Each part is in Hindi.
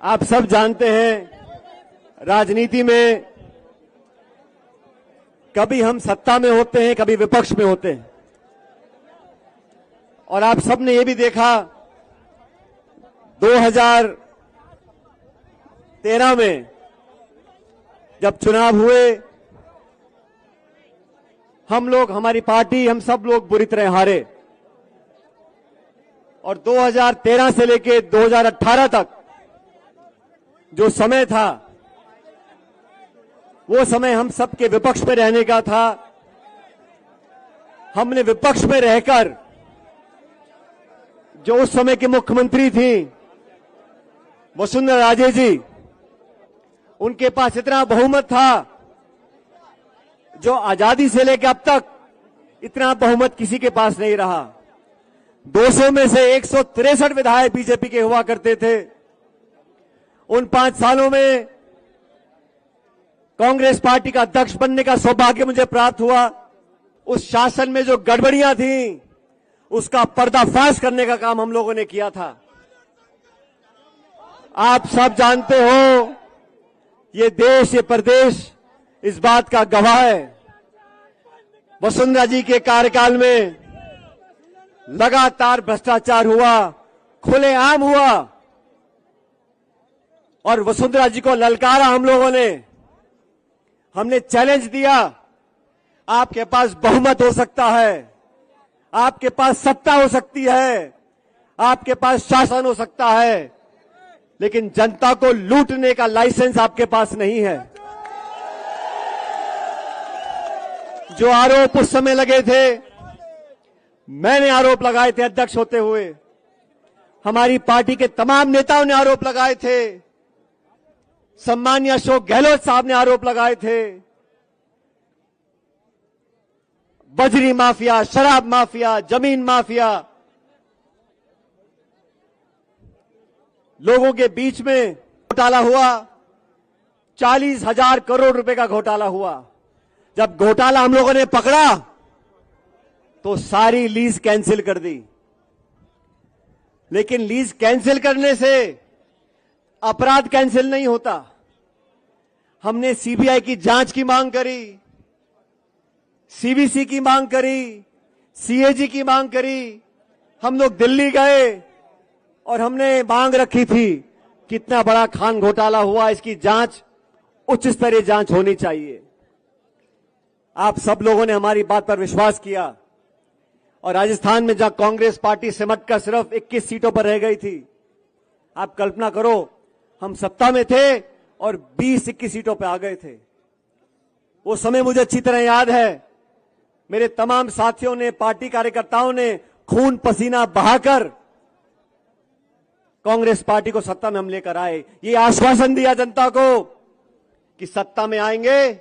आप सब जानते हैं राजनीति में कभी हम सत्ता में होते हैं, कभी विपक्ष में होते हैं। और आप सबने ये भी देखा 2013 में जब चुनाव हुए, हम लोग, हमारी पार्टी, हम सब लोग बुरी तरह हारे। और 2013 से लेकर 2018 तक जो समय था, वो समय हम सबके विपक्ष में रहने का था। हमने विपक्ष में रहकर जो उस समय की मुख्यमंत्री थी वसुंधरा राजे जी, उनके पास इतना बहुमत था जो आजादी से लेकर अब तक इतना बहुमत किसी के पास नहीं रहा। 200 में से 163 विधायक बीजेपी के हुआ करते थे। उन 5 सालों में कांग्रेस पार्टी का अध्यक्ष बनने का सौभाग्य मुझे प्राप्त हुआ। उस शासन में जो गड़बड़ियां थीं, उसका पर्दाफाश करने का काम हम लोगों ने किया था। आप सब जानते हो, ये देश, ये प्रदेश इस बात का गवाह है। वसुंधरा जी के कार्यकाल में लगातार भ्रष्टाचार हुआ, खुलेआम हुआ, और वसुंधरा जी को ललकारा हम लोगों ने। हमने चैलेंज दिया, आपके पास बहुमत हो सकता है, आपके पास सत्ता हो सकती है, आपके पास शासन हो सकता है, लेकिन जनता को लूटने का लाइसेंस आपके पास नहीं है। जो आरोप उस समय लगे थे, मैंने आरोप लगाए थे अध्यक्ष होते हुए, हमारी पार्टी के तमाम नेताओं ने आरोप लगाए थे, सम्मानीय अशोक गहलोत साहब ने आरोप लगाए थे। बजरी माफिया, शराब माफिया, जमीन माफिया, लोगों के बीच में घोटाला हुआ। 40,000 करोड़ रुपए का घोटाला हुआ। जब घोटाला हम लोगों ने पकड़ा तो सारी लीज कैंसिल कर दी। लेकिन लीज कैंसिल करने से अपराध कैंसिल नहीं होता। हमने सीबीआई की जांच की मांग करी, सीवीसी की मांग करी, सीएजी की मांग करी। हम लोग दिल्ली गए और हमने मांग रखी थी, कितना बड़ा खान घोटाला हुआ, इसकी जांच, उच्च स्तरीय जांच होनी चाहिए। आप सब लोगों ने हमारी बात पर विश्वास किया। और राजस्थान में जहां कांग्रेस पार्टी सिमट कर सिर्फ 21 सीटों पर रह गई थी, आप कल्पना करो, हम सत्ता में थे और 20-21 सीटों पर आ गए थे। वो समय मुझे अच्छी तरह याद है। मेरे तमाम साथियों ने, पार्टी कार्यकर्ताओं ने खून पसीना बहाकर कांग्रेस पार्टी को सत्ता में हम लेकर आए। ये आश्वासन दिया जनता को कि सत्ता में आएंगे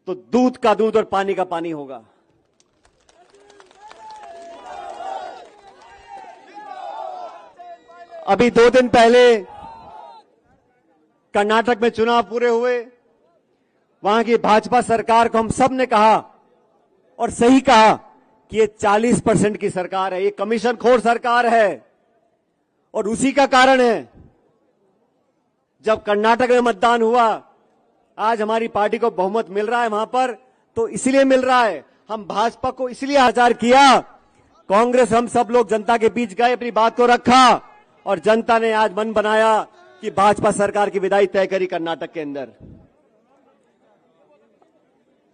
तो दूध का दूध और पानी का पानी होगा। अभी 2 दिन पहले कर्नाटक में चुनाव पूरे हुए। वहां की भाजपा सरकार को हम सब ने कहा, और सही कहा, कि ये 40% की सरकार है, ये कमीशन खोर सरकार है। और उसी का कारण है, जब कर्नाटक में मतदान हुआ, आज हमारी पार्टी को बहुमत मिल रहा है वहां पर, तो इसलिए मिल रहा है, हम भाजपा को इसलिए आचार किया। कांग्रेस, हम सब लोग जनता के बीच गए, अपनी बात को रखा, और जनता ने आज मन बनाया कि भाजपा सरकार की विदाई तय करी कर्नाटक के अंदर।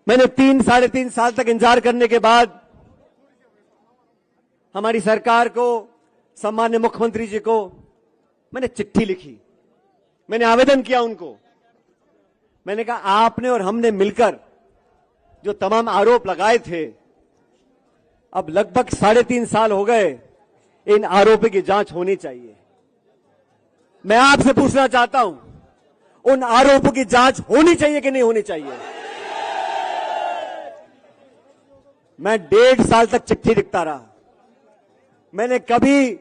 मैंने 3-3.5 साल तक इंतजार करने के बाद हमारी सरकार को, सम्मान्य मुख्यमंत्री जी को मैंने चिट्ठी लिखी, मैंने आवेदन किया उनको। मैंने कहा, आपने और हमने मिलकर जो तमाम आरोप लगाए थे, अब लगभग 3.5 साल हो गए, इन आरोपों की जांच होनी चाहिए। मैं आपसे पूछना चाहता हूं, उन आरोपों की जांच होनी चाहिए कि नहीं होनी चाहिए? मैं 1.5 साल तक चिट्ठी लिखता रहा। मैंने कभी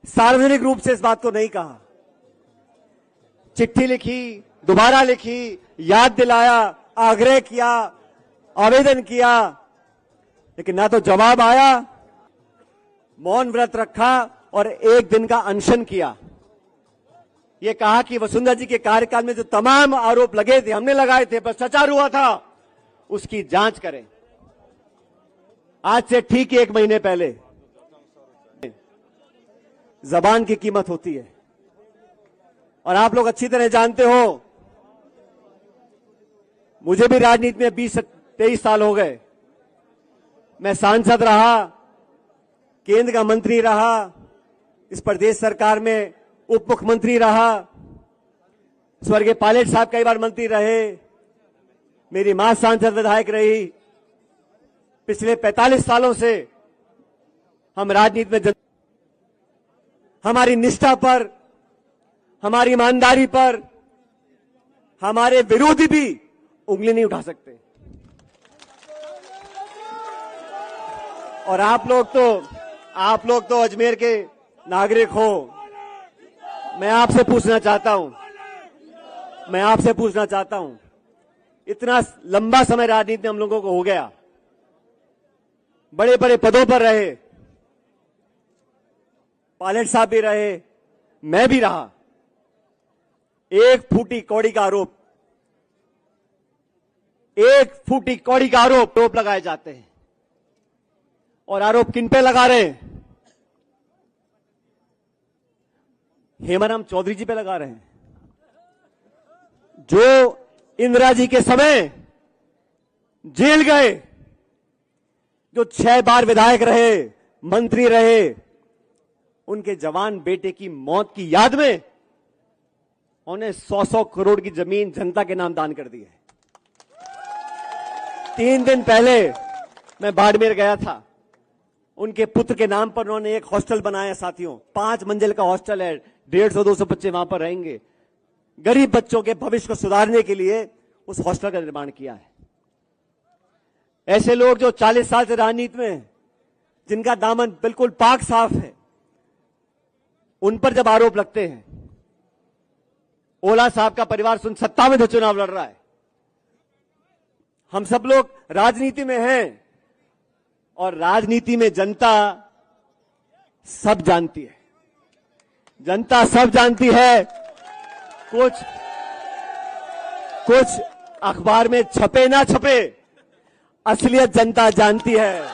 सार्वजनिक रूप से इस बात को नहीं कहा। चिट्ठी लिखी, दोबारा लिखी, याद दिलाया, आग्रह किया, आवेदन किया, लेकिन ना तो जवाब आया। मौन व्रत रखा और 1 दिन का अनशन किया। ये कहा कि वसुंधरा जी के कार्यकाल में जो तमाम आरोप लगे थे, हमने लगाए थे, भ्रष्टाचार हुआ था, उसकी जांच करें। आज से ठीक 1 महीने पहले जबान की कीमत होती है, और आप लोग अच्छी तरह जानते हो, मुझे भी राजनीति में 20-23 साल हो गए। मैं सांसद रहा, केंद्र का मंत्री रहा, इस प्रदेश सरकार में उप मुख्यमंत्री रहा, स्वर्गीय पायलट साहब कई बार मंत्री रहे, मेरी मां सांसद विधायक रही। पिछले 45 सालों से हम राजनीति में हमारी निष्ठा पर, हमारी ईमानदारी पर हमारे विरोधी भी उंगली नहीं उठा सकते। और आप लोग तो अजमेर के नागरिक हो। मैं आपसे पूछना चाहता हूं, इतना लंबा समय राजनीति में हम लोगों को हो गया, बड़े बड़े पदों पर रहे, पायलट साहब भी रहे, मैं भी रहा। 1 फूटी कौड़ी का आरोप लगाए जाते हैं। और आरोप किन पे लगा रहे हैं? हेमाराम चौधरी जी पे लगा रहे हैं, जो इंदिरा जी के समय जेल गए, जो 6 बार विधायक रहे, मंत्री रहे। उनके जवान बेटे की मौत की याद में उन्हें 100-100 करोड़ की जमीन जनता के नाम दान कर दी है। 3 दिन पहले मैं बाड़मेर गया था, उनके पुत्र के नाम पर उन्होंने एक हॉस्टल बनाया। साथियों, 5 मंजिल का हॉस्टल है, 150-200 बच्चे वहां पर रहेंगे। गरीब बच्चों के भविष्य को सुधारने के लिए उस हॉस्टल का निर्माण किया है। ऐसे लोग जो 40 साल से राजनीति में हैं, जिनका दामन बिल्कुल पाक साफ है, उन पर जब आरोप लगते हैं। ओला साहब का परिवार सत्ता में चुनाव लड़ रहा है। हम सब लोग राजनीति में हैं, और राजनीति में जनता सब जानती है। जनता सब जानती है। कुछ अखबार में छपे ना छपे, असलियत जनता जानती है।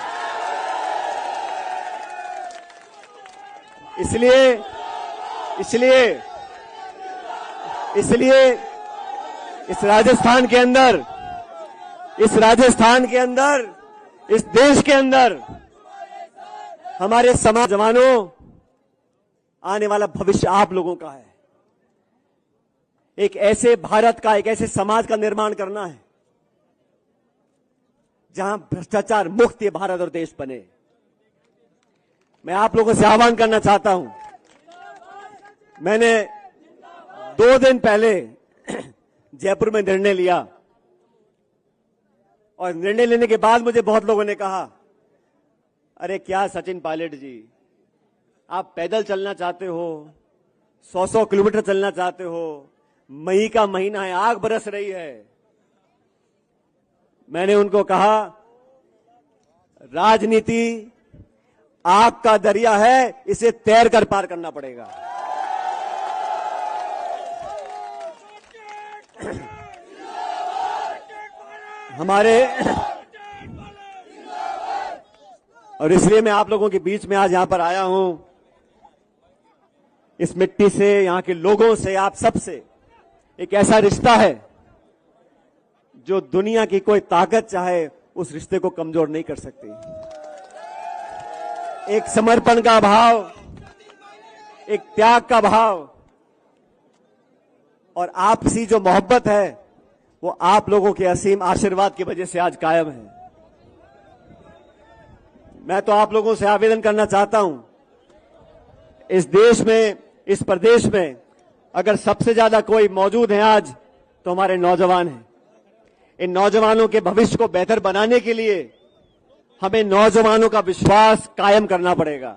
इसलिए इस राजस्थान के अंदर, इस देश के अंदर हमारे समाज जवानों, आने वाला भविष्य आप लोगों का है। एक ऐसे भारत का, एक ऐसे समाज का निर्माण करना है जहां भ्रष्टाचार मुक्त ये भारत और देश बने। मैं आप लोगों से आह्वान करना चाहता हूं। मैंने 2 दिन पहले जयपुर में निर्णय लिया, और निर्णय लेने के बाद मुझे बहुत लोगों ने कहा, अरे क्या सचिन पायलट जी, आप पैदल चलना चाहते हो, 100-100 किलोमीटर चलना चाहते हो, मई का महीना है, आग बरस रही है। मैंने उनको कहा, राजनीति आग का दरिया है, इसे तैर कर पार करना पड़ेगा। और इसलिए मैं आप लोगों के बीच में आज यहां पर आया हूं, इस मिट्टी से, यहां के लोगों से, आप सबसे एक ऐसा रिश्ता है जो दुनिया की कोई ताकत चाहे उस रिश्ते को कमजोर नहीं कर सकती। एक समर्पण का भाव, एक त्याग का भाव, और आपसी जो मोहब्बत है, वो आप लोगों के असीम आशीर्वाद की वजह से आज कायम है। मैं तो आप लोगों से आवेदन करना चाहता हूं, इस देश में, इस प्रदेश में अगर सबसे ज्यादा कोई मौजूद है आज, तो हमारे नौजवान हैं। इन नौजवानों के भविष्य को बेहतर बनाने के लिए हमें नौजवानों का विश्वास कायम करना पड़ेगा।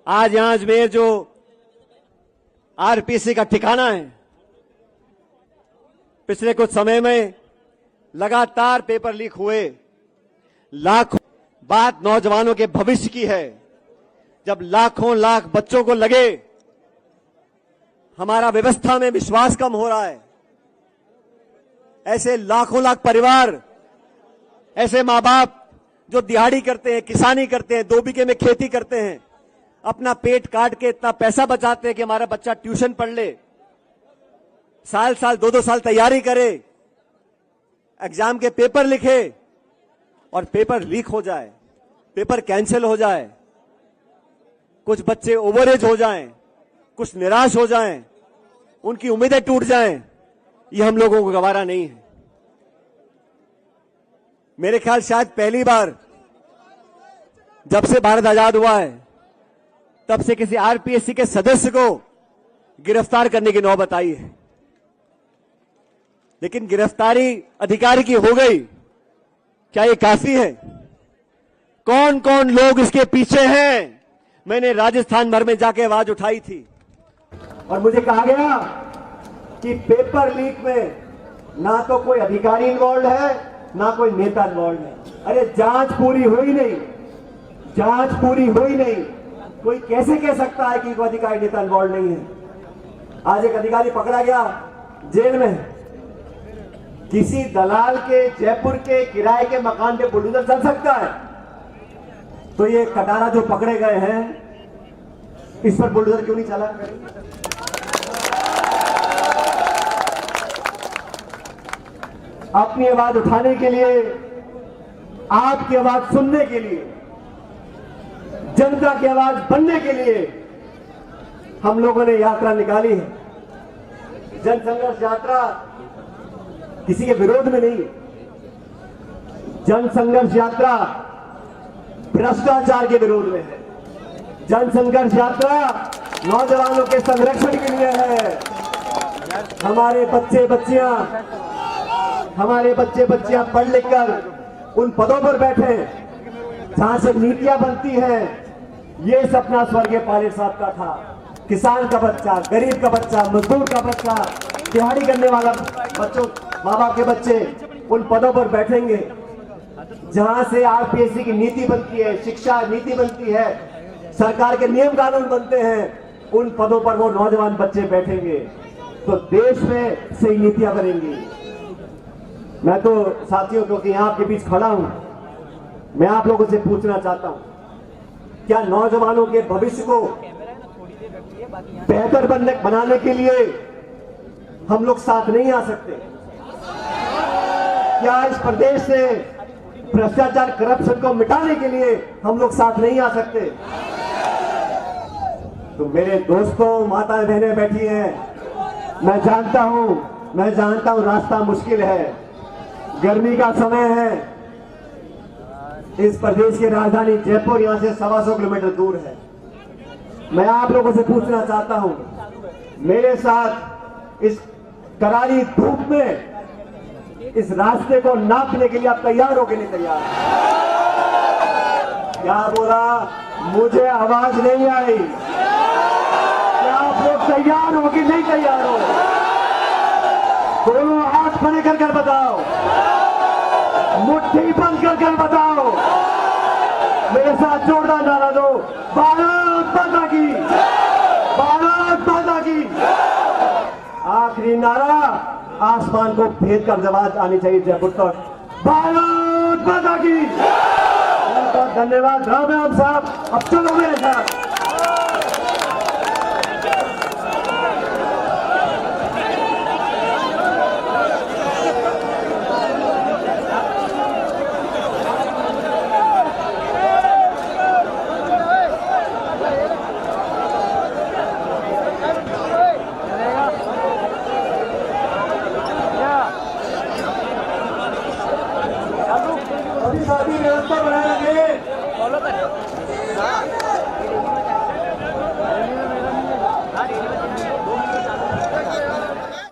आज यहां अजमेर जो आरपीसी का ठिकाना है, पिछले कुछ समय में लगातार पेपर लीक हुए, लाखों, बात नौजवानों के भविष्य की है। जब लाखों लाख बच्चों को लगे हमारा व्यवस्था में विश्वास कम हो रहा है। ऐसे लाखों लाख परिवार, ऐसे मां बाप जो दिहाड़ी करते हैं, किसानी करते हैं, 2 बीघे में खेती करते हैं, अपना पेट काट के इतना पैसा बचाते हैं कि हमारा बच्चा ट्यूशन पढ़ ले, साल साल 2-2 साल तैयारी करे, एग्जाम के पेपर लिखे और पेपर लीक हो जाए, पेपर कैंसिल हो जाए, कुछ बच्चे ओवरेज हो जाएं, कुछ निराश हो जाएं, उनकी उम्मीदें टूट जाएं, ये हम लोगों को गवारा नहीं है। मेरे ख्याल शायद पहली बार जब से भारत आजाद हुआ है तब से किसी आरपीएससी के सदस्य को गिरफ्तार करने की नौबत आई है। लेकिन गिरफ्तारी अधिकारी की हो गई, क्या ये काफी है? कौन कौन लोग इसके पीछे हैं? मैंने राजस्थान भर में जाके आवाज उठाई थी और मुझे कहा गया कि पेपर लीक में ना तो कोई अधिकारी इन्वॉल्व है, ना कोई नेता इन्वॉल्व है। अरे जांच पूरी हुई नहीं, जांच पूरी हुई नहीं, कोई कैसे कह सकता है कि कोई अधिकारी नेता इन्वॉल्व नहीं है? आज एक अधिकारी पकड़ा गया जेल में, किसी दलाल के जयपुर के किराए के मकान पे बुलडोजर चल सकता है? तो ये कटारा जो पकड़े गए हैं, इस पर बुलडोजर क्यों नहीं चला? अपनी आवाज उठाने के लिए, आपकी आवाज सुनने के लिए, जनता की आवाज बनने के लिए हम लोगों ने यात्रा निकाली है। जन संघर्ष यात्रा किसी के विरोध में नहीं, जन संघर्ष यात्रा भ्रष्टाचार के विरोध में है। जन संघर्ष यात्रा नौजवानों के संरक्षण के लिए है। हमारे बच्चे बच्चियां पढ़ लिख कर उन पदों पर बैठे जहां से नीतियां बनती हैं। ये सपना स्वर्गीय पायलट साहब का था। किसान का बच्चा, गरीब का बच्चा, मजदूर का बच्चा, दिहाड़ी करने वाला बच्चों, माँ बाप के बच्चे उन पदों पर बैठेंगे जहां से आरपीएससी की नीति बनती है, शिक्षा नीति बनती है, सरकार के नियम कानून बनते हैं। उन पदों पर वो नौजवान बच्चे बैठेंगे तो देश में सही नीतियां बनेंगी। मैं तो साथियों, क्योंकि यहां आपके बीच खड़ा हूं, मैं आप लोगों से पूछना चाहता हूं, क्या नौजवानों के भविष्य को बेहतर बनाने के लिए हम लोग साथ नहीं आ सकते? क्या इस प्रदेश से भ्रष्टाचार, करप्शन को मिटाने के लिए हम लोग साथ नहीं आ सकते? तो मेरे दोस्तों, माताएं बहनें बैठी हैं, मैं जानता हूं रास्ता मुश्किल है, गर्मी का समय है, इस प्रदेश की राजधानी जयपुर यहां से 125 किलोमीटर दूर है। मैं आप लोगों से पूछना चाहता हूं, मेरे साथ इस करारी धूप में इस रास्ते को नापने के लिए आप तैयार हो कि नहीं तैयार? क्या बोला? मुझे आवाज नहीं आई। क्या आप लोग तैयार हो कि नहीं तैयार हो? दोनों हाथ बने कर बताओ, मुट्ठी बंद कर बताओ, मेरे साथ जोरदार नारा दो, भारत माता की, भारत माता की। आखिरी नारा आसमान को भेद कर आवाज आनी चाहिए जयपुर तक, भारत माता की। बहुत धन्यवाद। राम राम साहब, अब चलो मेरे साथ। अभी व्यवस्था बनाएंगे।